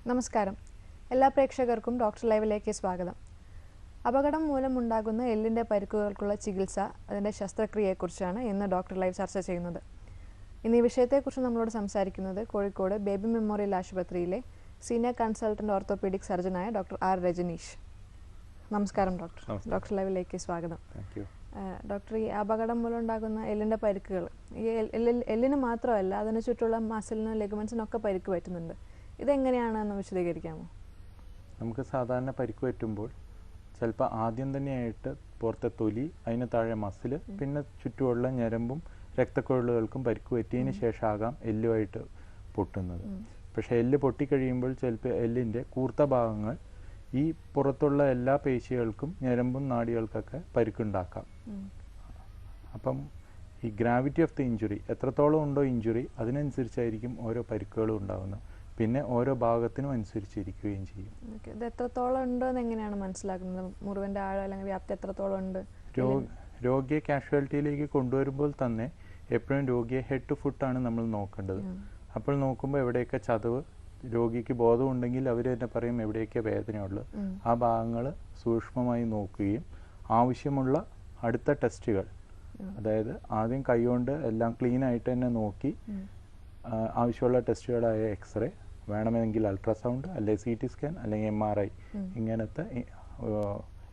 നമസ്കാരം. എല്ലാ പ്രേക്ഷകർക്കും ഡോക്ടർ ലൈവിലേക്ക് സ്വാഗതം. അപകടം മൂലമുണ്ടാകുന്ന എല്ലിൻ്റെ പരിക്കുകൾക്കുള്ള ചികിത്സ, അതിൻ്റെ ശസ്ത്രക്രിയയെക്കുറിച്ചാണ് ഇന്ന് ഡോക്ടർ ലൈവ് ചർച്ച ചെയ്യുന്നത്. ഇന്ന് ഈ വിഷയത്തെക്കുറിച്ച് നമ്മളോട് സംസാരിക്കുന്നത് കോഴിക്കോട് ബേബി മെമ്മോറിയൽ ആശുപത്രിയിലെ സീനിയർ കൺസൾട്ടൻറ്റ് ഓർത്തോപീഡിക് സർജനായ ഡോക്ടർ ആർ രജനീഷ്. നമസ്കാരം ഡോക്ടർ. ഡോക്ടർ ലൈവിലേക്ക് സ്വാഗതം. ഡോക്ടർ, ഈ അപകടം മൂലം ഉണ്ടാകുന്ന എല്ലിൻ്റെ പരിക്കുകൾ, ഈ എല്ലിന് മാത്രമല്ല അതിന് ചുറ്റുള്ള മസിലിനും ലിഗമെൻസിനൊക്കെ പരിക്ക് പറ്റുന്നുണ്ട്. ഇതെങ്ങനെയാണെന്ന് വിശദീകരിക്കാമോ? നമുക്ക് സാധാരണ പരിക്ക് പറ്റുമ്പോൾ ചിലപ്പോൾ ആദ്യം തന്നെയായിട്ട് പുറത്തെ തൊലി, അതിന് താഴെ മസിൽ, പിന്നെ ചുറ്റുമുള്ള ഞരമ്പും രക്തക്കുഴലുകൾക്കും പരിക്ക് പറ്റിയതിന് ശേഷമാകാം എല്ലുമായിട്ട് പൊട്ടുന്നത്. പക്ഷേ എല്ല് പൊട്ടിക്കഴിയുമ്പോൾ ചിലപ്പോൾ എല്ലിൻ്റെ കൂർത്ത ഭാഗങ്ങൾ ഈ പുറത്തുള്ള എല്ലാ പേശികൾക്കും ഞരമ്പും നാഡികൾക്കൊക്കെ പരിക്കുണ്ടാക്കാം. അപ്പം ഈ ഗ്രാവിറ്റി ഓഫ് ദി ഇഞ്ചുറി, എത്രത്തോളം ഉണ്ടോ ഇഞ്ചുറി, അതിനനുസരിച്ചായിരിക്കും ഓരോ പരിക്കുകളും ഉണ്ടാകുന്നത്. പിന്നെ ഓരോ ഭാഗത്തിനും അനുസരിച്ചിരിക്കുകയും ചെയ്യും. ഇത് എത്രത്തോളം ഉണ്ടോയെന്ന് എങ്ങനെയാണ് മനസ്സിലാക്കുന്നത്? മുറിവിൻ്റെ ആഴം അല്ലെങ്കിൽ വ്യാപ്തി എത്രത്തോളം ഉണ്ട്? രോഗിയെ കാഷ്വാലിറ്റിയിലേക്ക് കൊണ്ടുവരുമ്പോൾ തന്നെ എപ്പോഴും രോഗിയെ ഹെഡ് ടു ഫുട്ടാണ് നമ്മൾ നോക്കേണ്ടത്. അപ്പോൾ നോക്കുമ്പോൾ എവിടെയൊക്കെ ചതവ്, രോഗിക്ക് ബോധമുണ്ടെങ്കിൽ അവർ തന്നെ പറയും എവിടെയൊക്കെ വേദനയുള്ളു. ആ ഭാഗങ്ങൾ സൂക്ഷ്മമായി നോക്കുകയും ആവശ്യമുള്ള അടുത്ത ടെസ്റ്റുകൾ, അതായത് ആദ്യം കൈകൊണ്ട് എല്ലാം ക്ലീനായിട്ട് തന്നെ നോക്കി ആവശ്യമുള്ള ടെസ്റ്റുകളായ എക്സ്റേ, വേണമെങ്കിൽ അൾട്രാസൗണ്ട്, അല്ലെങ്കിൽ CT സ്കാൻ, അല്ലെങ്കിൽ MRI, ഇങ്ങനത്തെ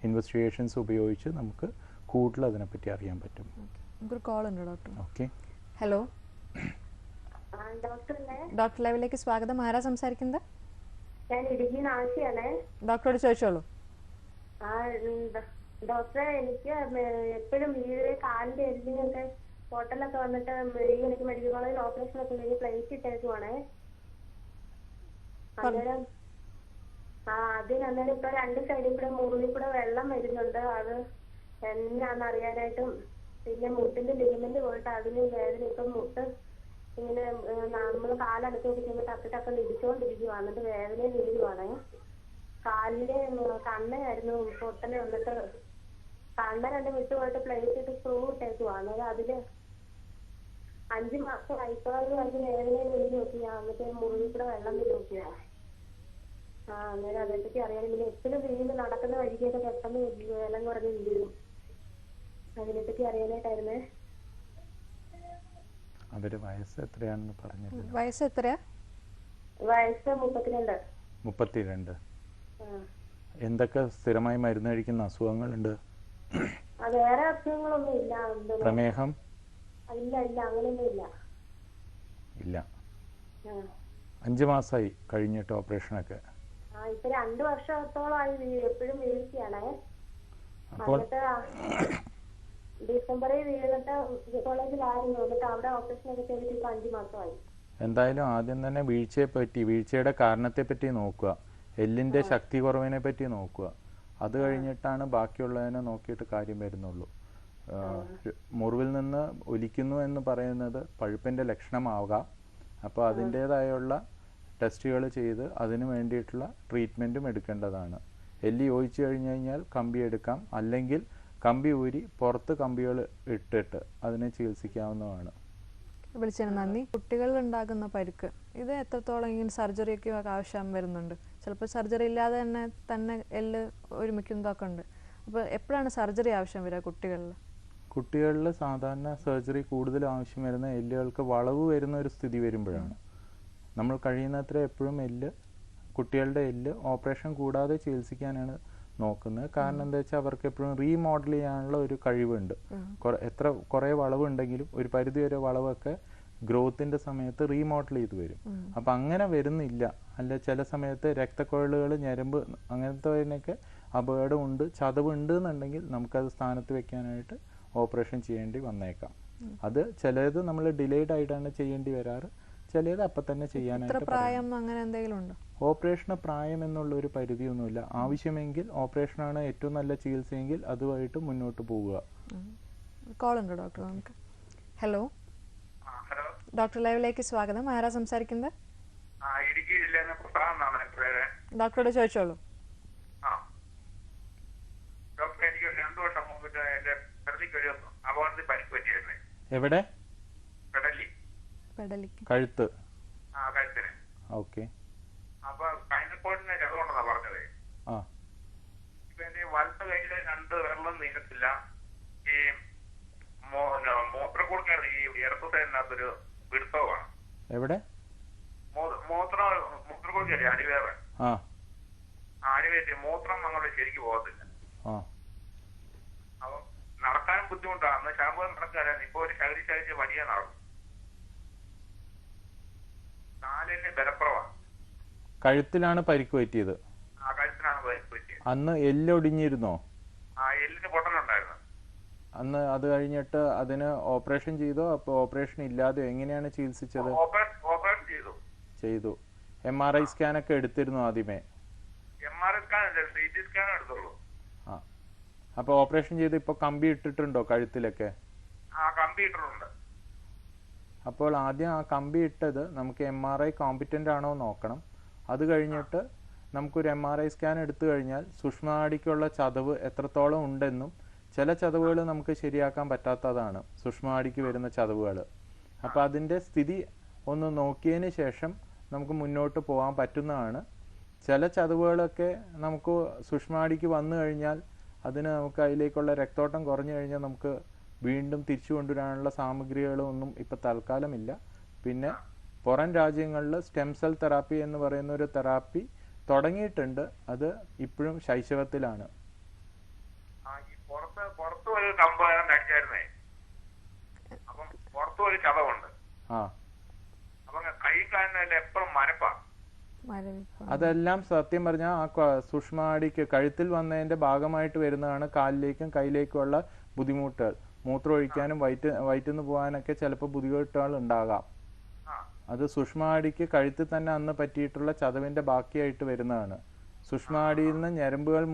ഇൻവെസ്റ്റിഗേഷൻസ് ഉപയോഗിച്ച് നമുക്ക് കൂടുതൽ അതിനെപ്പറ്റി അറിയാൻ പറ്റും. നമുക്കൊരു കോൾ ഉണ്ട് ഡോക്ടർ. ഓക്കെ, ഹലോ ഡോക്ടർ ലൈവിലേക്ക് സ്വാഗതം. ആരാ സംസാരിക്കുന്നത്? ഞാൻ ഇടുക്കിയിൽ ആശയാണ്. ഡോക്ടറോട് ചോദിച്ചോളൂ. ഡോക്ടറെ, എനിക്ക് എപ്പോഴും ഈ കാലിന്റെ എല്ലിനൊക്കെ ഹോട്ടലൊക്കെ വന്നിട്ട് എനിക്ക് മെഡിക്കൽ കോളേജിൽ ഓപ്പറേഷൻ ഒക്കെ ഉണ്ടെങ്കിൽ പ്ലേറ്റ് ഇട്ടേക്കുവാണേ. അന്നേരം അതിനന്നേരം ഇപ്പൊ രണ്ട് സൈഡിൽ കൂടെ മുറിവിൽ കൂടെ വെള്ളം വരുന്നുണ്ട്. അത് എന്നാന്ന് അറിയാനായിട്ടും, പിന്നെ മുട്ടിന്റെ ലിഗമെന്റ് പോയിട്ട് അതിന് വേദന. ഇപ്പം മുട്ട് ഇങ്ങനെ നമ്മള് കാലടച്ചു പിടിക്കുമ്പോൾ തപ്പിട്ടൊക്കെ ഇടിച്ചോണ്ടിരിക്കുവാ, എന്നിട്ട് വേദന വീഴുവാണേ. കാലില് കണ്ണായിരുന്നു പൊട്ടല് വന്നിട്ട് കണ്ണ രണ്ട് വിട്ടുപോയിട്ട് പ്ലേറ്റ് ഇട്ട് സ്ക്രൂ ഇട്ടേക്കുവാ. അന്നേരം അതില് 5 മാസം അയപ്പാട് അത് വേദന വീട് നോക്കിയാ, എന്നിട്ട് മുറിവിൽ കൂടെ വെള്ളം വീട് നോക്കിയാ. അന്നേരം അതേപ്പറ്റി അറിയാൻ, പിന്നെ എപ്പോഴും വീണ്ടും നടക്കുന്ന വഴിക്കൊക്കെ പെട്ടെന്ന് വെള്ളം കുറഞ്ഞ് വീഴും. അതിനെപ്പറ്റി അറിയാനായിട്ടായിരുന്നേ. അവര് വയസ്സ് എത്രയാണെന്ന് പറഞ്ഞില്ല. വയസ്സ് എത്രയാ? വയസ്സ് 32. 32. എന്തൊക്കെ സ്ഥിരമായി മരുന്ന് കഴിക്കുന്ന അസുഖങ്ങളുണ്ട്? വേറെ അസുഖങ്ങളൊന്നും ഇല്ല. പ്രമേഹം? ഇല്ല ഇല്ല, അങ്ങനെയൊന്നും ഇല്ല. ഇല്ല. 5 മാസമായി കഴിഞ്ഞിട്ട് ഓപ്പറേഷനൊക്കെ? ഇപ്പൊ 2 വർഷത്തോളമായി എപ്പോഴും വീഴ്ചയാണേ. അപ്പോൾ ഡിസംബറിൽ വീണിട്ട് കോളേജിലായിരുന്നു. എന്നിട്ട് അവിടെ ഓപ്പറേഷൻ ഒക്കെ ചെയ്തിട്ട് ഇപ്പൊ 5 മാസമായി. എന്തായാലും ആദ്യം തന്നെ വീഴ്ചയുടെ കാരണത്തെപ്പറ്റി നോക്കുക, എല്ലിൻ്റെ ശക്തി കുറവിനെ പറ്റി നോക്കുക. അത് കഴിഞ്ഞിട്ടാണ് ബാക്കിയുള്ളതിനെ നോക്കിയിട്ട് കാര്യം വരുന്നുള്ളൂ. മുറിവിൽ നിന്ന് ഒലിക്കുന്നു എന്ന് പറയുന്നത് പഴുപ്പിൻ്റെ ലക്ഷണമാകാം. അപ്പോൾ അതിൻ്റേതായുള്ള ടെസ്റ്റുകൾ ചെയ്ത് അതിന് വേണ്ടിയിട്ടുള്ള ട്രീറ്റ്മെൻറ്റും എടുക്കേണ്ടതാണ്. എല്ല് യോജിച്ചു കഴിഞ്ഞ് കഴിഞ്ഞാൽ കമ്പി എടുക്കാം, അല്ലെങ്കിൽ കമ്പി ഊരി പുറത്ത് കമ്പികൾ ഇട്ടിട്ട് അതിനെ ചികിത്സിക്കാവുന്നതാണ്. വിളിച്ചതിന് നന്ദി. കുട്ടികളിൽ ഉണ്ടാകുന്ന പരിക്ക്, ഇത് എത്രത്തോളം ഇങ്ങനെ സർജറിയൊക്കെ ആവശ്യം വരുന്നുണ്ട്? ചിലപ്പോൾ സർജറി ഇല്ലാതെ തന്നെ എല്ല് ഒരുമിക്കുന്നതൊക്കെ ഉണ്ട്. അപ്പോൾ എപ്പോഴാണ് സർജറി ആവശ്യം വരിക കുട്ടികളിൽ? കുട്ടികളിൽ സാധാരണ സർജറി കൂടുതൽ ആവശ്യം വരുന്ന എല്ലുകൾക്ക് വളവ് വരുന്ന ഒരു സ്ഥിതി വരുമ്പോഴാണ്. നമ്മൾ കഴിയുന്നത്ര എപ്പോഴും കുട്ടികളുടെ എല്ല് ഓപ്പറേഷൻ കൂടാതെ ചികിത്സിക്കാനാണ് നോക്കുന്നത്. കാരണം എന്താ വെച്ചാൽ അവർക്ക് എപ്പോഴും റീമോഡൽ ചെയ്യാനുള്ള ഒരു കഴിവുണ്ട്. കുറേ വളവുണ്ടെങ്കിലും ഒരു പരിധി വരെ വളവൊക്കെ ഗ്രോത്തിൻ്റെ സമയത്ത് റീമോഡൽ ചെയ്ത് വരും. അപ്പം അങ്ങനെ വരുന്നില്ല. അല്ല, ചില സമയത്ത് രക്തക്കുഴലുകൾ, ഞരമ്പ്, അങ്ങനത്തെ അപകടമുണ്ട്, ചതവുണ്ട് എന്നുണ്ടെങ്കിൽ നമുക്കത് സ്ഥാനത്ത് വെക്കാനായിട്ട് ഓപ്പറേഷൻ ചെയ്യേണ്ടി വന്നേക്കാം. അത് ചിലത് നമ്മൾ ഡിലേഡ് ആയിട്ടാണ് ചെയ്യേണ്ടി വരാറ്, ചിലത് അപ്പം തന്നെ ചെയ്യാനായിട്ട്. പ്രായം അങ്ങനെ എന്തെങ്കിലും ഉണ്ടോ? ഓപ്പറേഷന് പ്രായം എന്നുള്ള ഒരു പരിധിയൊന്നുമില്ല. ആവശ്യമെങ്കിൽ ഓപ്പറേഷനാണ് ഏറ്റവും നല്ല ചികിത്സയെങ്കിൽ അതുമായിട്ട് മുന്നോട്ട് പോവുക. കോൾ ഉണ്ട് ഡോക്ടർ. നമുക്ക് ഹലോ ഡോക്ടർ ലൈവിലേക്ക് സ്വാഗതം. ആരാ സംസാരിക്കുന്നത്? ഡോക്ടറോട് ചോദിച്ചോളൂ. എവിടെ? പെടലിക്ക്. കഴുത്ത്. കഴുത്തിന്. ഓക്കെ. അപ്പൊ കഴിഞ്ഞ രണ്ട് കയ്യിലെ രണ്ട് വെള്ളം നീക്കത്തില്ല. ഈ മൂത്രക്കുടുക്കാണ് ഈ ഇടത്ത് സൈഡിനകത്തൊരു പിടുത്തമാണ്. എവിടെ? മൂത്രക്കുടുക്കല്ലേ, അടിവേറെ. അടിവേറ്റ് മൂത്രം അങ്ങോട്ട് ശരിക്കും പോകത്തില്ല. അപ്പൊ നടക്കാനും ബുദ്ധിമുട്ടാണ്. അന്ന് ശാമ്പൂർ നടക്കാനായിരുന്നു. ഇപ്പൊ ഒരു ശകരിച്ച് വലിയ നടക്കും. കാലിന് ബലപ്രവാണ്. കഴുത്തിലാണ് പരിക്ക് പറ്റിയത്? കഴുത്തിനാണ് പരിക്ക് പറ്റിയത്. അന്ന് എല്ലൊടിഞ്ഞിരുന്നോ? എല്ലിന് പൊട്ടലുണ്ടായിരുന്നു അന്ന്. അത് കഴിഞ്ഞിട്ട് അതിന് ഓപ്പറേഷൻ ചെയ്തോ? അപ്പൊ ഓപ്പറേഷൻ ഇല്ലാതെയോ എങ്ങനെയാണ് ചികിത്സിച്ചത്? ഓപ്പറേഷൻ ചെയ്തു. MRI സ്കാനൊക്കെ എടുത്തിരുന്നു ആദ്യമേ? MRI സ്കാൻ CT സ്കാൻ എടുത്തുള്ളൂ. അപ്പൊ ഓപ്പറേഷൻ ചെയ്ത് ഇപ്പൊ കമ്പി ഇട്ടിട്ടുണ്ടോ കഴുത്തിലൊക്കെ? കമ്പി ഇട്ടിട്ടുണ്ട്. അപ്പോൾ ആദ്യം ആ കമ്പി ഇട്ടത് നമുക്ക് MRI കോമ്പിറ്റൻ്റ് ആണോ നോക്കണം. അത് കഴിഞ്ഞിട്ട് നമുക്കൊരു MRI സ്കാൻ എടുത്തു കഴിഞ്ഞാൽ സുഷ്മാടിക്കുള്ള ചതവ് എത്രത്തോളം ഉണ്ടെന്നും, ചില ചതവുകൾ നമുക്ക് ശരിയാക്കാൻ പറ്റാത്തതാണ് സുഷ്മാടിക്ക് വരുന്ന ചതവുകൾ. അപ്പോൾ അതിൻ്റെ സ്ഥിതി ഒന്ന് നോക്കിയതിന് ശേഷം നമുക്ക് മുന്നോട്ട് പോകാൻ പറ്റുന്നതാണ്. ചില ചതവുകളൊക്കെ നമുക്ക് സുഷ്മാടിക്ക് വന്നു കഴിഞ്ഞാൽ അതിന് നമുക്ക് അതിലേക്കുള്ള രക്തോട്ടം കുറഞ്ഞു കഴിഞ്ഞാൽ നമുക്ക് വീണ്ടും തിരിച്ചു കൊണ്ടുവരാനുള്ള സാമഗ്രികളൊന്നും ഇപ്പോൾ തൽക്കാലമില്ല. പിന്നെ പുറം രാജ്യങ്ങളിൽ സ്റ്റെം സെൽ തെറാപ്പി എന്ന് പറയുന്ന ഒരു തെറാപ്പി തുടങ്ങിയിട്ടുണ്ട്. അത് ഇപ്പോഴും ശൈശവത്തിലാണ്. പുറത്ത് ഒരു സംഭവം അടിച്ചായിരുന്നേ. അപ്പം പുറത്ത് ഒരു ചതവുണ്ട്. അപ്പൊ കൈ കാലിനല്ല എപ്പോഴും മരപ്പാ. അതെല്ലാം സത്യം പറഞ്ഞാൽ ആ സുഷ്മാടിക്ക് കഴുത്തിൽ വന്നതിന്റെ ഭാഗമായിട്ട് വരുന്നതാണ് കാലിലേക്കും കൈയിലേക്കുമുള്ള ബുദ്ധിമുട്ടുകൾ. മൂത്രം ഒഴിക്കാനും വയറ്റിന്ന് പോകാനൊക്കെ ചിലപ്പോൾ ബുദ്ധിമുട്ടുകൾ ഉണ്ടാകാം. അത് സുഷ്മാടിക്ക് കഴുത്തിൽ തന്നെ അന്ന് പറ്റിയിട്ടുള്ള ചതവിന്റെ ബാക്കിയായിട്ട് വരുന്നതാണ്. സുഷ്മാടിയിൽ നിന്ന് ഞരമ്പുകൾ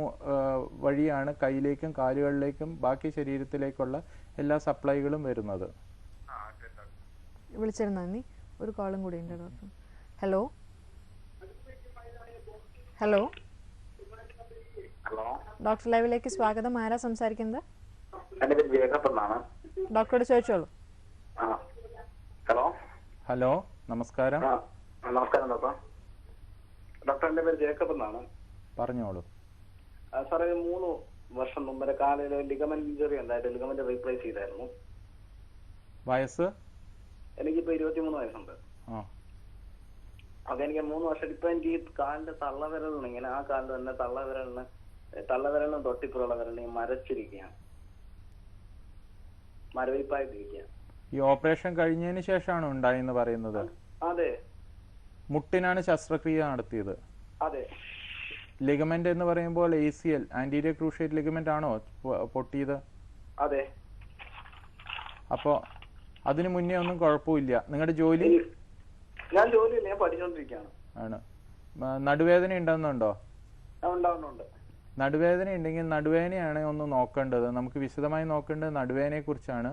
വഴിയാണ് കൈയിലേക്കും കാലുകളിലേക്കും ബാക്കി ശരീരത്തിലേക്കുള്ള എല്ലാ സപ്ലൈകളും വരുന്നത്. വിളിച്ചിരുന്നു നന്ദി. ഒരു കോളും കൂടി ഉണ്ട് ഡോക്ടർ. ഹലോ ഹലോ ഡോക്ടർ ലൈവിലേക്ക് സ്വാഗതം. ആരാ സംസാരിക്കുന്നത്? ഡോക്ടറോട് ചോദിച്ചോളൂ. ഹലോ ഹലോ നമസ്കാരം. നമസ്കാരം ഡോക്ടർ. ഡോക്ടർ, എൻ്റെ പേര് ജേക്കബ് എന്നാണ്. പറഞ്ഞോളൂ. സാറേ, 3 വർഷം മുമ്പ് കാലിൽ ലിഗമെന്റ് ഇഞ്ചുറി ഉണ്ടായിട്ട് ലിഗമെന്റ് റീപ്ലേസ് ചെയ്തായിരുന്നു. വയസ്സ്? എനിക്കിപ്പോ 23 വയസ്സുണ്ട്. അതെനിക്ക് 3 വർഷം. ഇപ്പൊ എനിക്ക് ഈ കാലിന്റെ തള്ളവിരലിന് ഇങ്ങനെ ആ കാലിൽ തന്നെ തള്ളവിരലിന് തൊട്ടിപ്പുറമുള്ള വിരലിന് മരച്ചിരിക്കുകയാണ്, മരവിപ്പായിട്ടിരിക്കുക. ഈ ഓപ്പറേഷൻ കഴിഞ്ഞതിന് ശേഷമാണ് ഉണ്ടായെന്ന് പറയുന്നത്? അതെ. മുട്ടിനാണ് ശസ്ത്രക്രിയ നടത്തിയത്? അതെ. ലിഗമെന്റ് എന്ന് പറയുമ്പോൾ ACL ആന്റീരിയർ ക്രൂഷ്യറ്റ് ലിഗമെന്റ് ആണോ പൊട്ടിയത്? അതെ. അപ്പോ അതിനു മുന്നേ ഒന്നും കുഴപ്പമില്ല. നിങ്ങളുടെ ജോലി? ഞാൻ ജോലിയില്ല, ഞാൻ പഠിച്ചുകൊണ്ടിരിക്കുകയാണ്. ആണ്. നടുവേദന ഉണ്ടെന്നുണ്ടോ? ഉണ്ടാവുന്നുണ്ട്. നടുവേദന ഉണ്ടെങ്കിൽ നടുവേദനയാണ് ഒന്ന് നോക്കേണ്ടത്. നമുക്ക് വിശദമായി നോക്കേണ്ടത് നടുവേദനയെ കുറിച്ചാണ്.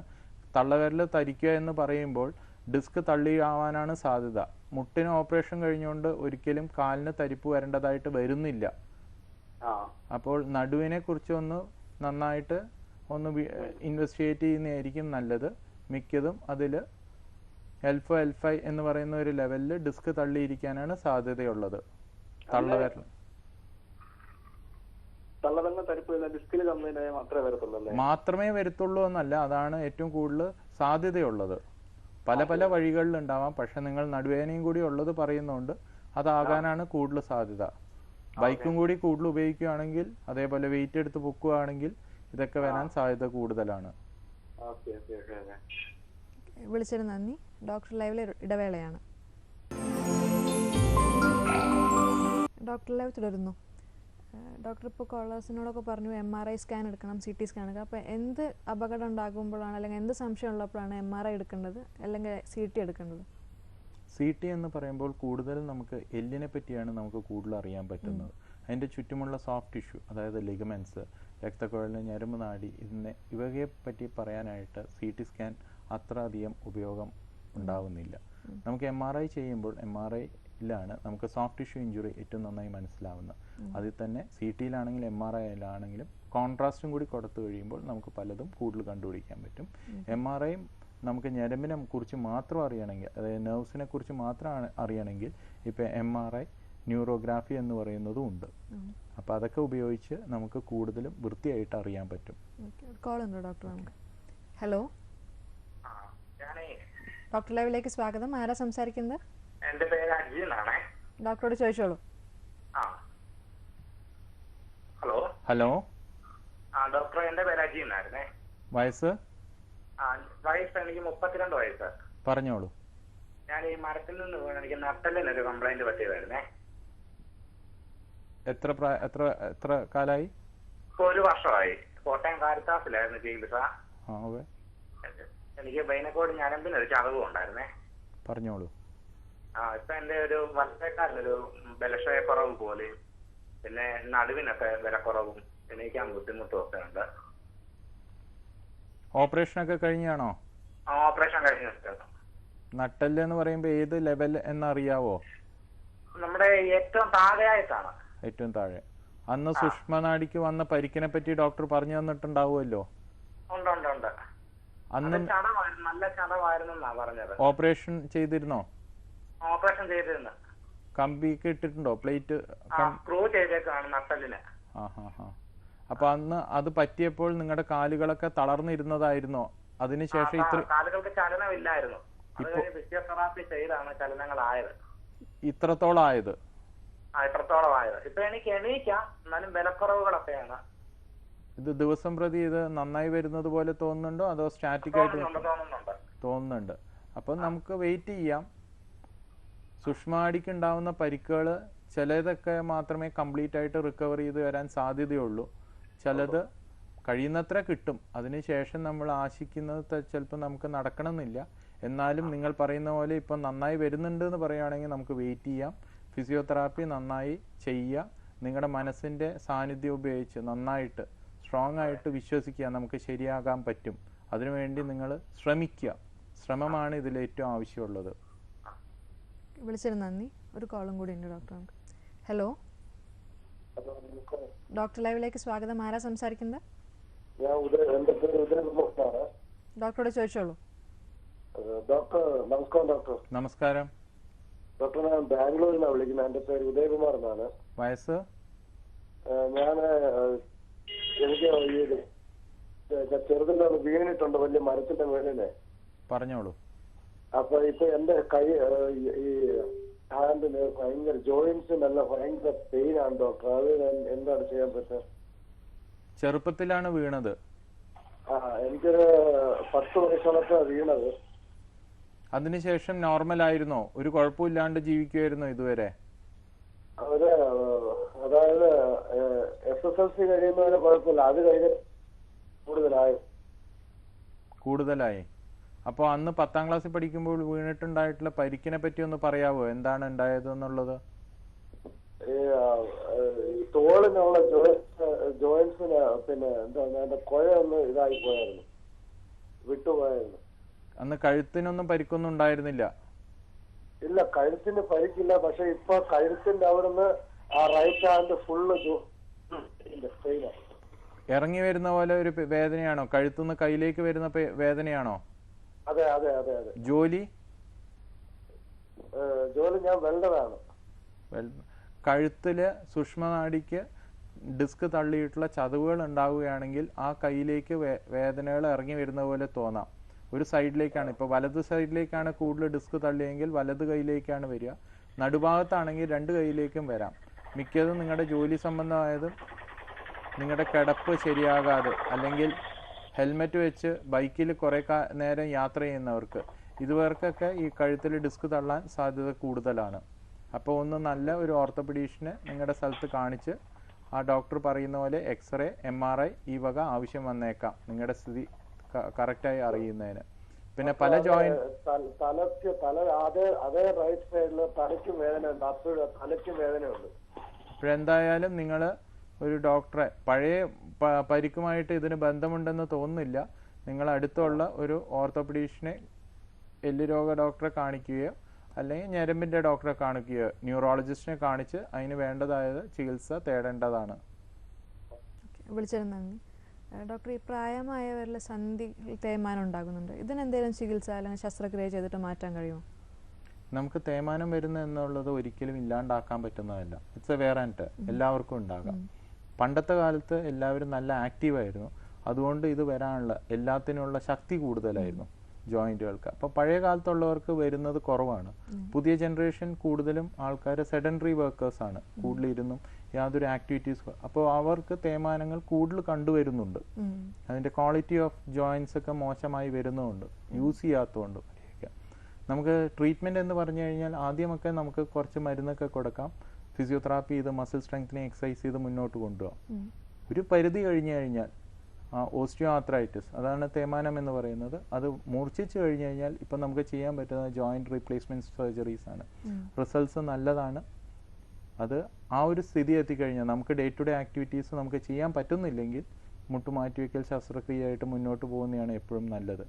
തള്ളവിരൽ തരിക്കുക എന്ന് പറയുമ്പോൾ ഡിസ്ക് തള്ളിയാവാനാണ് സാധ്യത. മുട്ടിന് ഓപ്പറേഷൻ കഴിഞ്ഞുകൊണ്ട് ഒരിക്കലും കാലിന് തരിപ്പ് വരേണ്ടതായിട്ട് വരുന്നില്ല. അപ്പോൾ നടുവിനെ കുറിച്ച് ഒന്ന് നന്നായിട്ട് ഒന്ന് ഇൻവെസ്റ്റിഗേറ്റ് ചെയ്യുന്നതായിരിക്കും നല്ലത്. മിക്കതും അതിൽ L4 L5 എന്ന് പറയുന്ന ഒരു ലെവലിൽ ഡിസ്ക് തള്ളിയിരിക്കാനാണ് സാധ്യതയുള്ളത്. തള്ളവിരൽ മാത്രമേ വരത്തുള്ളൂ എന്നല്ല, അതാണ് ഏറ്റവും കൂടുതൽ സാധ്യതയുള്ളത്. പല പല വഴികളിൽ ഉണ്ടാവാം. പക്ഷെ നിങ്ങൾ നടുവേദനയും കൂടി ഉള്ളത് പറയുന്നതുകൊണ്ട് അതാകാനാണ് കൂടുതൽ സാധ്യത. ബൈക്കും കൂടി കൂടുതൽ ഉപയോഗിക്കുകയാണെങ്കിൽ, അതേപോലെ വെയിറ്റ് എടുത്ത് പൊക്കുകയാണെങ്കിൽ ഇതൊക്കെ വരാൻ സാധ്യത കൂടുതലാണ്. വിളിച്ചതിന് നന്ദി. ഡോക്ടർ ലൈവിലെ ഇടവേളയാണ്. ഡോക്ടർ ലൈവ് തുടരുന്നു. ഡോക്ടർ ഇപ്പോൾ കോളേഴ്സിനോടൊക്കെ പറഞ്ഞു MRI സ്കാൻ എടുക്കണം, CT സ്കാൻ എടുക്കണം. അപ്പോൾ എന്ത് അപകടം ഉണ്ടാകുമ്പോഴാണ് അല്ലെങ്കിൽ എന്ത് സംശയം ഉള്ളപ്പോഴാണ് MRI എടുക്കേണ്ടത് അല്ലെങ്കിൽ CT എടുക്കേണ്ടത്? CT എന്ന് പറയുമ്പോൾ കൂടുതലും നമുക്ക് എല്ലിനെ പറ്റിയാണ് നമുക്ക് കൂടുതൽ അറിയാൻ പറ്റുന്നത്. അതിൻ്റെ ചുറ്റുമുള്ള സോഫ്റ്റ് ടിഷ്യൂ, അതായത് ലിഗമെൻറ്റ്സ്, രക്തക്കുഴലിന് ഞരമ്പ് നാഡി, ഇവയെ പറ്റി പറയാനായിട്ട് CT സ്കാൻ അത്ര അധികം ഉപയോഗം ഉണ്ടാവുന്നില്ല. നമുക്ക് MRI ചെയ്യുമ്പോൾ MRIയിലാണ് നമുക്ക് സോഫ്റ്റ് ടിഷ്യൂ ഇഞ്ചുറി ഏറ്റവും നന്നായി മനസ്സിലാവുന്നത്. അതിൽ തന്നെ CTയിലാണെങ്കിലും MRIയിലാണെങ്കിലും കോൺട്രാസ്റ്റും കൂടി കൊടുത്തു കഴിയുമ്പോൾ നമുക്ക് പലതും കൂടുതൽ കണ്ടുപിടിക്കാൻ പറ്റും. MRI നമുക്ക് ഞരമ്പിനെ കുറിച്ച് മാത്രം അറിയണമെങ്കിൽ, അതായത് നെർവ്സിനെ കുറിച്ച് മാത്രം അറിയണമെങ്കിൽ ഇപ്പോൾ MRI ന്യൂറോഗ്രാഫി എന്ന് പറയുന്നതും ഉണ്ട്. അപ്പോൾ അതൊക്കെ ഉപയോഗിച്ച് നമുക്ക് കൂടുതലും വൃത്തിയായിട്ട് അറിയാൻ പറ്റും. കോൾ ഉണ്ടോ ഡോക്ടർ? നമുക്ക് ഹലോ, ഞാനേ ഡോക്ടർ ലൈവിലേക്ക് സ്വാഗതം. ആരാ സംസാരിക്കുന്നത്? എന്റെ പേര് അജി എന്നാണേ. ഡോക്ടറോട് ചോദിച്ചോളൂ. ഹലോ ഹലോ, ഡോക്ടർ, എന്റെ പേര് അജി എന്നായിരുന്നേ. വയസ്സ്? വയസ്സ് എനിക്ക് 32 വയസ്സ്. പറഞ്ഞോളൂ. ഞാൻ ഈ മരത്തിൽ നിന്ന് വീണ് എനിക്ക് നട്ടലിനൊരു കംപ്ലൈന്റ് പറ്റിയതായിരുന്നേ. എത്ര കാലായി? ഇപ്പൊ 1 വർഷമായി. കോട്ടയം കാരിത്താസിലായിരുന്നു ചികിത്സ. എനിക്ക് ബൈനക്കോട് ഞരമ്പിനൊരു ചതവും ഉണ്ടായിരുന്നേ. പറഞ്ഞോളൂ. ഇപ്പൊ എന്റെ ഒരു വർഷക്കാരനൊരു ബലക്ഷയക്കുറവ് പോലെ, പിന്നെ നടുവിനൊക്കെ വിലക്കുറവും എണീക്കാൻ ബുദ്ധിമുട്ടും ഒക്കെ ഉണ്ട്. ഓപ്പറേഷനൊക്കെ കഴിഞ്ഞാണോ? ഓപ്പറേഷൻ കഴിഞ്ഞു. നട്ടല് എന്ന് പറയുമ്പോൾ ഏത് ലെവൽ എന്നറിയാവോ? നമ്മുടെ ഏറ്റവും താഴെയായിട്ടാണ്. ഏറ്റവും താഴെ. അന്ന് സുഷ്മനാടിക്ക് വന്ന പരിക്കിനെ പറ്റി ഡോക്ടർ പറഞ്ഞു തന്നിട്ടുണ്ടാവുമല്ലോ. അന്ന് നല്ല ചതവായിരുന്നാ പറഞ്ഞത്. ഓപ്പറേഷൻ ചെയ്തിരുന്നോ? ഓപ്പറേഷൻ ചെയ്തിരുന്നു. കമ്പിക്ക് ഇട്ടിട്ടുണ്ടോ? പ്ലേറ്റ് സ്ക്രൂ ചെയ്തേക്കാണ് നട്ടലിന്. അപ്പൊ അന്ന് അത് പറ്റിയപ്പോൾ നിങ്ങളുടെ കാലുകളൊക്കെ തളർന്നിരുന്നതായിരുന്നോ? അതിനുശേഷം കാലുകൾക്ക് ചലനമില്ലായിരുന്നു. ഫിസിയോതെറാപ്പി ചെയ്താണ് ചലനങ്ങളായത്. ഇത്രത്തോളം ആയത്? ഇത്രത്തോളം ആയത്. ഇപ്പൊ എനിക്ക് എണീക്കാം, എന്നാലും വിലക്കുറവുകളൊക്കെയാണ്. ഇത് ദിവസം പ്രതി ഇത് നന്നായി വരുന്നത് പോലെ തോന്നുന്നുണ്ടോ അതോ സ്റ്റാറ്റിക് ആയിട്ട് തോന്നുന്നുണ്ട്? അപ്പൊ നമുക്ക് വെയിറ്റ് ചെയ്യാം. സുഷ്മാടിക്ക് ഉണ്ടാവുന്ന പരിക്കുകൾ ചിലതൊക്കെ മാത്രമേ കംപ്ലീറ്റ് ആയിട്ട് റിക്കവർ ചെയ്ത് വരാൻ സാധ്യതയുള്ളൂ. ചിലത് കഴിയുന്നത്ര കിട്ടും. അതിനുശേഷം നമ്മൾ ആശിക്കുന്നത് ചിലപ്പോൾ നമുക്ക് നടക്കണമെന്നില്ല. എന്നാലും നിങ്ങൾ പറയുന്ന പോലെ ഇപ്പം നന്നായി വരുന്നുണ്ട് എന്ന് പറയുകയാണെങ്കിൽ നമുക്ക് വെയിറ്റ് ചെയ്യാം. ഫിസിയോതെറാപ്പി നന്നായി ചെയ്യുക. നിങ്ങളുടെ മനസ്സിൻ്റെ സാന്നിധ്യം ഉപയോഗിച്ച് നന്നായിട്ട് സ്ട്രോങ് ആയിട്ട് വിശ്വസിക്കുക നമുക്ക് ശരിയാകാൻ പറ്റും. അതിനുവേണ്ടി നിങ്ങൾ ശ്രമിക്കുക. ശ്രമമാണ് ഇതിൽ ഏറ്റവും ആവശ്യമുള്ളത്. വിളിച്ചതിന് നന്ദി. ഒരു കോളും കൂടി ഉണ്ട് ഡോക്ടർ. ഹലോ, ഡോക്ടർ ലൈവിലേക്ക് സ്വാഗതം. ആരാ സംസാരിക്കുന്നത്? ഡോക്ടറോട് ചോദിച്ചോളൂ. ഡോക്ടർ നമസ്കാരം. ഡോക്ടർ നമസ്കാരം. ഡോക്ടർ, ഞാൻ ബാംഗ്ലൂരിൽ നിന്നാണ് വിളിക്കുന്നത്. എന്റെ പേര് ഉദയകുമാർ എന്നാണ്. വയസ്സ്? എനിക്ക് ചെറുതിലൊന്ന് വീണിട്ടുണ്ട്, വലിയ മരത്തിന്റെ മേളിലെ. പറഞ്ഞോളൂ. അപ്പൊ ഇപ്പൊ എന്റെ കൈ ഈ ഹാൻഡിന് ഭയങ്കര ജോയിന്റ്സിനെല്ലാം ഭയങ്കര പെയിൻ ആണ് ഡോക്ടർ. അത് എന്താണ് ചെയ്യാൻ പറ്റുക? ചെറുപ്പത്തിലാണ് വീണത്? എനിക്കൊരു 10 വയസ്സോളൊക്കെ വീണത്. അതിനുശേഷം നോർമൽ ആയിരുന്നോ? ഒരു കുഴപ്പമില്ലാണ്ട് ജീവിക്കുമായിരുന്നോ ഇതുവരെ? അതായത് SSLC കഴിയുന്നവരെ കുഴപ്പമില്ല, അത് കഴിഞ്ഞ് കൂടുതലായി. അപ്പോൾ അന്ന് 10ാം ക്ലാസ്സിൽ പഠിക്കുമ്പോൾ വീണിട്ടുണ്ടായിട്ടുള്ള പരിക്കിനെ പറ്റി ഒന്ന് പറയാവോ? എന്താണ് ഉണ്ടായത് എന്നുള്ളത്? തോളിനുള്ള ജോയിന്റ്സിന് പിന്നെ എന്താ കുഴ ഒന്ന് ഇതായി പോയായിരുന്നു, വിട്ടുപോയായിരുന്നു. അന്ന് കഴുത്തിനൊന്നും പരിക്കൊന്നും ഉണ്ടായിരുന്നില്ല? ഇല്ല, കഴുത്തിന് പരിക്കില്ല. പക്ഷെ ഇപ്പൊ കഴുത്തിന്റെ അവിടുന്ന് ആ റൈറ്റ് ഹാൻഡ് ഫുള്ള് ഇറങ്ങി വരുന്ന പോലെ ഒരു വേദനയാണോ? കഴുത്തുനിന്ന് കയ്യിലേക്ക് വരുന്ന വേദനയാണോ? അതെ അതെ അതെ അതെ. ജോലി ഞാൻ വെൽഡറാണ്. കഴുത്തില് സുഷ്മനാടിക്ക് ഡിസ്ക് തള്ളിയിട്ടുള്ള ചതവുകൾ ഉണ്ടാവുകയാണെങ്കിൽ ആ കൈയിലേക്ക് വേദനകൾ ഇറങ്ങി വരുന്ന പോലെ തോന്നാം. ഒരു സൈഡിലേക്കാണ്, ഇപ്പോൾ വലത് സൈഡിലേക്കാണ് കൂടുതൽ ഡിസ്ക് തള്ളിയെങ്കിൽ വലത് കൈയിലേക്കാണ് വരിക. നടുഭാഗത്താണെങ്കിൽ 2 കൈയിലേക്കും വരാം. മിക്കതും നിങ്ങളുടെ ജോലി സംബന്ധമായതും നിങ്ങളുടെ കിടപ്പ് ശരിയാകാതെ അല്ലെങ്കിൽ ഹെൽമെറ്റ് വെച്ച് ബൈക്കിൽ കുറേ നേരം യാത്ര ചെയ്യുന്നവർക്ക് ഇതുവർക്കൊക്കെ ഈ കഴുത്തിൽ ഡിസ്ക് തള്ളാൻ സാധ്യത കൂടുതലാണ്. അപ്പോൾ ഒന്ന് നല്ല ഒരു ഓർത്തോപീഡീഷ്യനെ നിങ്ങളുടെ സ്ഥലത്ത് കാണിച്ച് ആ ഡോക്ടർ പറയുന്ന പോലെ എക്സ്റേ, MRI ഈ വക ആവശ്യം വന്നേക്കാം നിങ്ങളുടെ സ്ഥിതി കറക്റ്റായി അറിയുന്നതിന്. പിന്നെ പല ഇപ്പോഴെന്തായാലും നിങ്ങൾ ഒരു ഡോക്ടറെ, പഴയ പരിക്കുമായിട്ട് ഇതിന് ബന്ധമുണ്ടെന്ന് തോന്നുന്നില്ല, നിങ്ങൾ അടുത്തുള്ള ഒരു ഓർത്തോപീഡീഷ്യനെ, എല്ലുരോഗ ഡോക്ടറെ കാണിക്കുകയോ അല്ലെങ്കിൽ ഞരമ്പിൻ്റെ ഡോക്ടറെ കാണിക്കുകയോ ന്യൂറോളജിസ്റ്റിനെ കാണിച്ച് അതിന് വേണ്ടതായ ചികിത്സ തേടേണ്ടതാണ്. വിളിച്ചിരുന്നു ഡോക്ടർ. ഈ പ്രായമായവരിൽ സന്ധി തേയ്മാനം ഉണ്ടാകുന്നുണ്ട്. ഇതിനെന്തെങ്കിലും ചികിത്സ അല്ലെങ്കിൽ ശസ്ത്രക്രിയ ചെയ്തിട്ട് മാറ്റാൻ കഴിയുമോ? നമുക്ക് തേയ്മാനം വരുന്നത് എന്നുള്ളത് ഒരിക്കലും ഇല്ലാണ്ടാക്കാൻ പറ്റുന്നതല്ല. It's a wear and tear, എല്ലാവർക്കും ഉണ്ടാകാം. പണ്ടത്തെ കാലത്ത് എല്ലാവരും നല്ല ആക്റ്റീവായിരുന്നു, അതുകൊണ്ട് ഇത് വരാനുള്ള എല്ലാത്തിനുള്ള ശക്തി കൂടുതലായിരുന്നു ജോയിൻറ്റുകൾക്ക്. അപ്പോൾ പഴയ കാലത്തുള്ളവർക്ക് വരുന്നത് കുറവാണ്. പുതിയ ജനറേഷൻ കൂടുതലും ആൾക്കാർ സെഡൻറ്ററി വർക്കേഴ്സാണ്, കൂടുതലിരുന്നും യാതൊരു ആക്ടിവിറ്റീസ്. അപ്പോൾ അവർക്ക് തേയ്മാനങ്ങൾ കൂടുതൽ കണ്ടുവരുന്നുണ്ട്. അതിൻ്റെ ക്വാളിറ്റി ഓഫ് ജോയിൻസ് ഒക്കെ മോശമായി വരുന്നുണ്ട്, യൂസ് ചെയ്യാത്തതുകൊണ്ട്. നമുക്ക് ട്രീറ്റ്മെൻറ്റ് എന്ന് പറഞ്ഞു കഴിഞ്ഞാൽ ആദ്യമൊക്കെ നമുക്ക് കുറച്ച് മരുന്നൊക്കെ കൊടുക്കാം, ഫിസിയോതെറാപ്പി ചെയ്ത് മസിൽ സ്ട്രെങ്തനിങ് എക്സസൈസ് ചെയ്ത് മുന്നോട്ട് കൊണ്ടുപോകാം. ഒരു പരിധി കഴിഞ്ഞു കഴിഞ്ഞാൽ ഓസ്റ്റിയോ ആർത്രൈറ്റിസ്, അതാണ് തേയ്മാനം എന്ന് പറയുന്നത്, അത് മൂർച്ഛിച്ച് കഴിഞ്ഞു കഴിഞ്ഞാൽ ഇപ്പം നമുക്ക് ചെയ്യാൻ പറ്റുന്ന ജോയിൻറ്റ് റീപ്ലേസ്മെൻറ്റ് സർജറീസ് ആണ്. റിസൾട്ട്സ് നല്ലതാണ്. അത് ആ ഒരു സ്ഥിതി എത്തിക്കഴിഞ്ഞാൽ നമുക്ക് ഡേ ടു ഡേ ആക്ടിവിറ്റീസ് നമുക്ക് ചെയ്യാൻ പറ്റുന്നില്ലെങ്കിൽ മുട്ടുമാറ്റിവെക്കൽ ശസ്ത്രക്രിയയായിട്ട് മുന്നോട്ട് പോകുന്നതാണ് എപ്പോഴും നല്ലത്.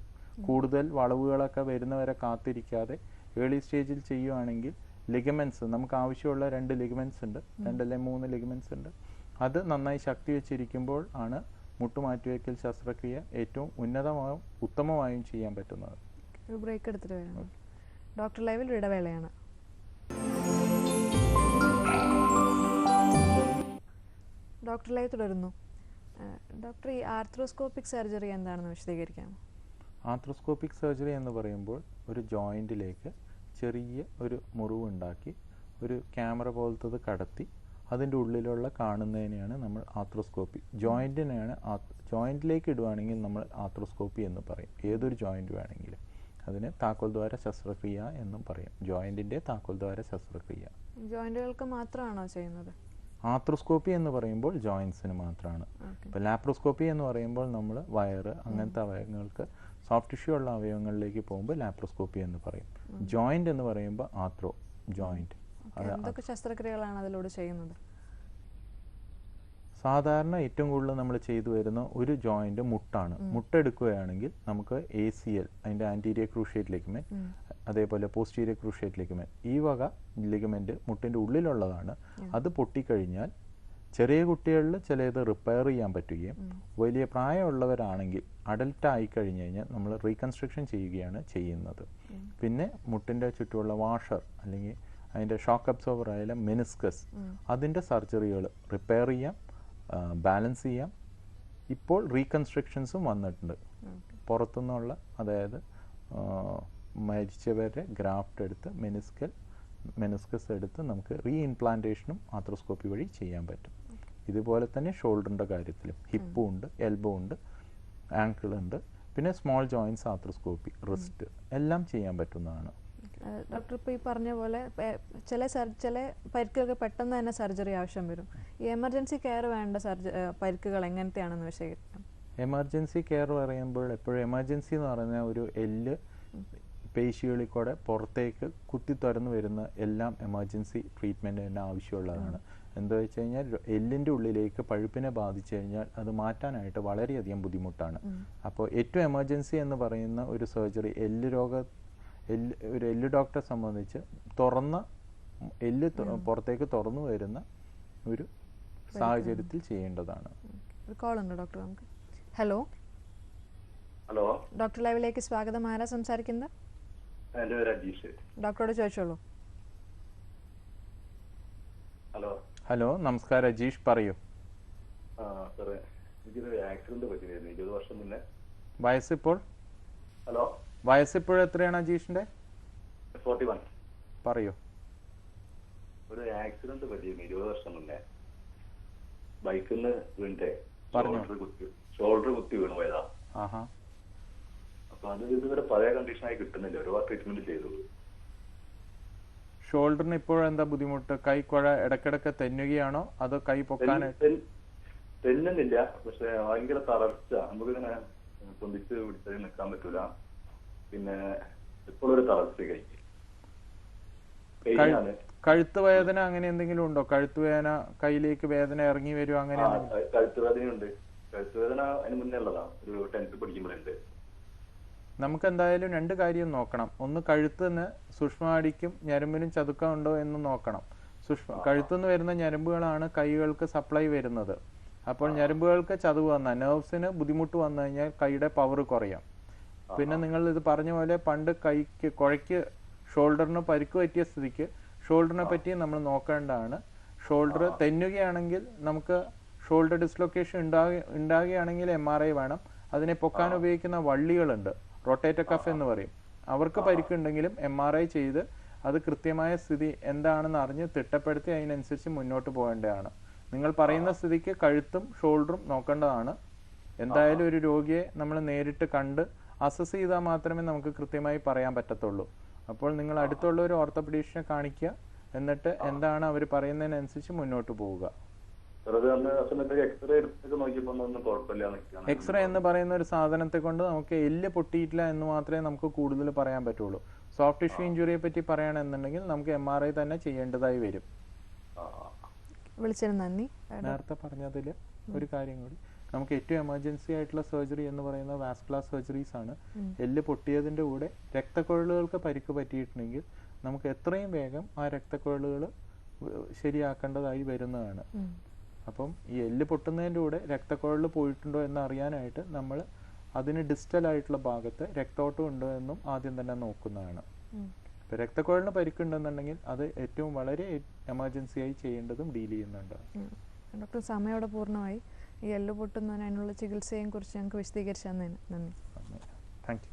കൂടുതൽ വളവുകളൊക്കെ വരുന്നവരെ കാത്തിരിക്കാതെ ഏർലി സ്റ്റേജിൽ ചെയ്യുകയാണെങ്കിൽ ലിഗമെൻറ്റ്സ്, നമുക്ക് ആവശ്യമുള്ള 2 ലിഗമെൻറ്റ്സ് ഉണ്ട്, 2 അല്ലെങ്കിൽ 3 ലിഗമെൻറ്റ്സ് ഉണ്ട്. അത് നന്നായി ശക്തി വെച്ചിരിക്കുമ്പോൾ ആണ് മുട്ടുമാറ്റിവെക്കൽ ശസ്ത്രക്രിയ ഏറ്റവും ഉന്നതമായും ഉത്തമമായും ചെയ്യാൻ പറ്റുന്നത്. ഒരു ബ്രേക്ക് എടുത്തിട്ട് വരാം. ഡോക്ടർ ലൈവിൽ ഇടവേളയാണ്. ഡോക്ടർ ലൈവ് തുടരുന്നു. ഡോക്ടർ, ഈ ആർത്രോസ്കോപ്പിക് സർജറി എന്താണെന്ന് വിശദീകരിക്കാമോ? ആർത്രോസ്കോപ്പിക് സർജറി എന്ന് പറയുമ്പോൾ ഒരു ജോയിൻറ്റിലേക്ക് ചെറിയ ഒരു മുറിവുണ്ടാക്കി ഒരു ക്യാമറ പോലത്തത് കടത്തി അതിൻ്റെ ഉള്ളിലുള്ള കാണുന്നതിനെയാണ് നമ്മൾ ആർത്രോസ്കോപ്പി. ജോയിൻറ്റിലേക്ക് ഇടുവാണെങ്കിൽ നമ്മൾ ആർത്രോസ്കോപ്പി എന്ന് പറയും. ഏതൊരു ജോയിൻറ്റ് വേണമെങ്കിലും അതിന് താക്കോൽദ്വാര ശസ്ത്രക്രിയ എന്നും പറയും. ജോയിൻറ്റിൻ്റെ താക്കോൽദ്വാര ശസ്ത്രക്രിയ. ജോയിൻറ്റുകൾക്ക് മാത്രമാണോ ചെയ്യുന്നത്? ആർത്രോസ്കോപ്പി എന്ന് പറയുമ്പോൾ ജോയിൻസിന് മാത്രമാണ്. ഇപ്പോൾ ലാപ്രോസ്കോപ്പി എന്ന് പറയുമ്പോൾ നമ്മൾ വയറ് അങ്ങനത്തെ അവയവങ്ങൾക്ക്, സോഫ്റ്റ് ടിഷ്യൂ ഉള്ള അവയവങ്ങളിലേക്ക് പോകുമ്പോൾ ലാപ്രോസ്കോപ്പി എന്ന് പറയും. ജോയിന്റ് എന്ന് പറയുമ്പോൾ ആത്രോ ജോയിന്റ്. എന്തൊക്കെ ശസ്ത്രക്രിയകളാണ് അതിലൂടെ ചെയ്യുന്നത്? സാധാരണ ഏറ്റവും കൂടുതൽ നമ്മൾ ചെയ്തു വരുന്ന ഒരു ജോയിന്റ് മുട്ടാണ്. മുട്ടെടുക്കുകയാണെങ്കിൽ നമുക്ക് ACL, അതിൻ്റെ ആൻറ്റീരിയർ ക്രൂഷിയേറ്റ് ലിഗമെന്റ്, അതേപോലെ പോസ്റ്റീരിയർ ക്രൂഷിയേറ്റ് ലിഗമെന്റ്, ഈ വക ലിഗമെന്റ് മുട്ടിൻ്റെ ഉള്ളിലുള്ളതാണ്. അത് പൊട്ടിക്കഴിഞ്ഞാൽ ചെറിയ കുട്ടികളിൽ ചിലത് റിപ്പയർ ചെയ്യാൻ പറ്റുകയും വലിയ പ്രായമുള്ളവരാണെങ്കിൽ അഡൽട്ട് ആയി കഴിഞ്ഞ് കഴിഞ്ഞാൽ നമ്മൾ റീകൺസ്ട്രക്ഷൻ ചെയ്യുകയാണ് ചെയ്യുന്നത്. പിന്നെ മുട്ടിൻ്റെ ചുറ്റുമുള്ള വാഷർ അല്ലെങ്കിൽ അതിൻ്റെ ഷോക്ക് അബ്സോർബർ ആയാലും മെനിസ്കസ്, അതിൻ്റെ സർജറികൾ റിപ്പയർ ചെയ്യാം, ബാലൻസ് ചെയ്യാം. ഇപ്പോൾ റീകൺസ്ട്രക്ഷൻസും വന്നിട്ടുണ്ട് പുറത്തുനിന്നുള്ള, അതായത് മരിച്ചവരെ ഗ്രാഫ്റ്റ് എടുത്ത് മെനിസ്കസ് എടുത്ത് നമുക്ക് റീഇംപ്ലാന്റേഷനും ആർത്രോസ്കോപ്പി വഴി ചെയ്യാൻ പറ്റും. ഇതുപോലെ തന്നെ ഷോൾഡറിൻ്റെ കാര്യത്തിലും ഹിപ്പും ഉണ്ട്, എൽബോ ഉണ്ട്, ആങ്കിൾ ഉണ്ട്, പിന്നെ സ്മോൾ ജോയിൻസ് ആർത്രോസ്കോപ്പി, റിസ്റ്റ് എല്ലാം ചെയ്യാൻ പറ്റുന്നതാണ്. ഡോക്ടർ, ഇപ്പോൾ ഈ പറഞ്ഞ പോലെ ചില പരിക്കുകൾക്ക് പെട്ടെന്ന് തന്നെ സർജറി ആവശ്യം വരും. ഈ എമർജൻസി കെയർ വേണ്ട പരിക്കുകൾ എങ്ങനത്തെയാണെന്ന് വിശദീകരിക്കാം. എമർജൻസി കെയർ പറയുമ്പോൾ എപ്പോഴും എമർജൻസി എന്ന് പറയുന്ന ഒരു എല്ല് പേശികളിൽ കൂടെ പുറത്തേക്ക് കുത്തി തുറന്നു വരുന്ന എല്ലാം എമർജൻസി ട്രീറ്റ്മെൻറ്റ് തന്നെ ആവശ്യമുള്ളതാണ്. എന്താ വെച്ച് കഴിഞ്ഞാൽ എല്ലിൻ്റെ ഉള്ളിലേക്ക് പഴുപ്പിനെ ബാധിച്ചു കഴിഞ്ഞാൽ അത് മാറ്റാനായിട്ട് വളരെയധികം ബുദ്ധിമുട്ടാണ്. അപ്പോൾ ഏറ്റവും എമർജൻസി എന്ന് പറയുന്ന ഒരു സർജറി ഒരു എല്ല് ഡോക്ടറെ സംബന്ധിച്ച് എല്ല് പുറത്തേക്ക് തുറന്നു വരുന്ന ഒരു സാഹചര്യത്തിൽ ചെയ്യേണ്ടതാണ്. ഒരു കോൾ ഉണ്ട് ഡോക്ടർ, നമുക്ക്. ഹലോ ഹലോ, ഡോക്ടർ ലൈവിലേക്ക് സ്വാഗതം. ആരാ സംസാരിക്കുന്നത്? എൻ്റെ പേര് അജീഷ്. ഡോക്ടറോട് ചോദിച്ചോളൂ. ഹലോ ഹലോ, നമസ്കാരം അജീഷ്, പറയൂ. സാറേ, എനിക്കൊരു ആക്സിഡന്റ് പറ്റിയായിരുന്നു 20 വർഷം മുന്നേ. വയസ്സിപ്പോൾ എത്രയാണ് അജീഷിന്റെ? 41. പറയൂ. ഒരു ആക്സിഡന്റ് പറ്റിയിരുന്നു 20 വർഷം മുന്നേ. ബൈക്കിൽ നിന്ന് വീണിട്ടേ ഷോൾഡർ കുത്തി വീണു പോയതാ. അപ്പൊ അത് ഇതുവരെ പഴയ കണ്ടീഷനായി കിട്ടുന്നില്ല. ഒരുപാട് ട്രീറ്റ്മെന്റ് ചെയ്തു. ഷോൾഡറിന് ഇപ്പോഴെന്താ ബുദ്ധിമുട്ട്? കൈക്കുഴ ഇടക്കിടക്ക് തെന്നുകയാണോ അതോ കൈ പൊക്കാനായിട്ട്? തെന്നുന്നില്ല, പക്ഷെ ഭയങ്കര തളർച്ച. നമുക്കിങ്ങനെ പൊന്തിച്ച് പിടിച്ചാൽ നിൽക്കാൻ പറ്റൂല. പിന്നെ ഇപ്പോഴൊരു തളർച്ച കഴുത്ത് വേദന അങ്ങനെ എന്തെങ്കിലും ഉണ്ടോ? കഴുത്ത് വേദന, കയ്യിലേക്ക് വേദന ഇറങ്ങി വരുമോ? അങ്ങനെ കഴുത്ത് വേദനയുണ്ട്. കഴുത്ത് വേദന അതിന് മുന്നേ ഉള്ളതാ, ഒരു 10th പഠിക്കുമ്പോഴുണ്ട്. നമുക്ക് എന്തായാലും 2 കാര്യം നോക്കണം. ഒന്ന്, കഴുത്തുനിന്ന് സൂക്ഷ്മനാഡിക്കും ഞരമ്പിനും ചതുക്കം ഉണ്ടോ എന്ന് നോക്കണം. കഴുത്തുനിന്ന് വരുന്ന ഞരമ്പുകളാണ് കൈകൾക്ക് സപ്ലൈ വരുന്നത്. അപ്പോൾ ഞരമ്പുകൾക്ക് ചതുവ് വന്നാൽ, നെർവ്സിന് ബുദ്ധിമുട്ട് വന്നു കഴിഞ്ഞാൽ കൈയുടെ പവർ കുറയാം. പിന്നെ നിങ്ങൾ ഇത് പറഞ്ഞ പോലെ പണ്ട് കുഴയ്ക്ക് ഷോൾഡറിന് പരിക്ക് പറ്റിയ സ്ഥിതിക്ക് ഷോൾഡറിനെ പറ്റി നമ്മൾ നോക്കേണ്ടതാണ്. ഷോൾഡർ തെന്നുകയാണെങ്കിൽ നമുക്ക് ഷോൾഡർ ഡിസ്ലൊക്കേഷൻ ഉണ്ടാകുകയാണെങ്കിൽ MRI വേണം. അതിനെ പൊക്കാൻ ഉപയോഗിക്കുന്ന വള്ളികളുണ്ട്, റൊട്ടേറ്റർ കഫ് എന്ന് പറയും. അവർക്ക് പരിക്കുണ്ടെങ്കിലും MRI ചെയ്ത് അത് കൃത്യമായ സ്ഥിതി എന്താണെന്ന് അറിഞ്ഞ് തിട്ടപ്പെടുത്തി അതിനനുസരിച്ച് മുന്നോട്ട് പോകേണ്ടതാണ്. നിങ്ങൾ പറയുന്ന സ്ഥിതിക്ക് കഴുത്തും ഷോൾഡറും നോക്കേണ്ടതാണ്. എന്തായാലും ഒരു രോഗിയെ നമ്മൾ നേരിട്ട് കണ്ട് അസസ് ചെയ്താൽ മാത്രമേ നമുക്ക് കൃത്യമായി പറയാൻ പറ്റത്തുള്ളൂ. അപ്പോൾ നിങ്ങൾ അടുത്തുള്ള ഒരു ഓർത്തോപെഡീഷ്യനെ കാണിക്കുക, എന്നിട്ട് എന്താണ് അവർ പറയുന്നതിനനുസരിച്ച് മുന്നോട്ട് പോവുക. എക്സ്റേ എന്ന് പറയുന്ന ഒരു സാധനത്തെ കൊണ്ട് നമുക്ക് എല്ല് പൊട്ടിയിട്ടില്ല എന്ന് മാത്രമേ നമുക്ക് കൂടുതൽ പറയാൻ പറ്റുള്ളൂ. സോഫ്റ്റ് ടിഷ്യൂ ഇഞ്ചുറിയെ പറ്റി പറയുകയാണെന്നുണ്ടെങ്കിൽ നമുക്ക് MRI തന്നെ ചെയ്യേണ്ടതായി വരും. വിളിച്ചതിന് നന്ദി. നേരത്തെ പറഞ്ഞതിൽ ഒരു കാര്യം കൂടി, നമുക്ക് ഏറ്റവും എമർജൻസി ആയിട്ടുള്ള സർജറി എന്ന് പറയുന്നത് വാസ്കുലർ സർജറീസ് ആണ്. എല്ല് പൊട്ടിയതിൻ്റെ കൂടെ രക്തക്കുഴലുകൾക്ക് പരിക്ക് പറ്റിയിട്ടുണ്ടെങ്കിൽ നമുക്ക് എത്രയും വേഗം ആ രക്തക്കുഴലുകൾ ശരിയാക്കേണ്ടതായി വരുന്നതാണ്. അപ്പം ഈ എല്ല് പൊട്ടുന്നതിൻ്റെ കൂടെ രക്തക്കുഴൽ പോയിട്ടുണ്ടോ എന്ന് അറിയാനായിട്ട് നമ്മൾ അതിന് ഡിസ്റ്റൽ ആയിട്ടുള്ള ഭാഗത്ത് രക്തോട്ടം ഉണ്ടോ എന്നും ആദ്യം തന്നെ നോക്കുന്നതാണ്. ഇപ്പം രക്തക്കുഴലിന് പരിക്കുണ്ടെന്നുണ്ടെങ്കിൽ അത് ഏറ്റവും വളരെ എമർജൻസി ആയി ചെയ്യേണ്ടതും ഡീൽ ചെയ്യുന്നുണ്ട്. ഡോക്ടർ, സമയോടെ പൂർണ്ണമായി. ഈ എല്ല് പൊട്ടുന്നതിനുള്ള ചികിത്സയെയും കുറിച്ച് ഞങ്ങൾക്ക് വിശദീകരിച്ചു തന്നതിന് നന്ദി. Thank you.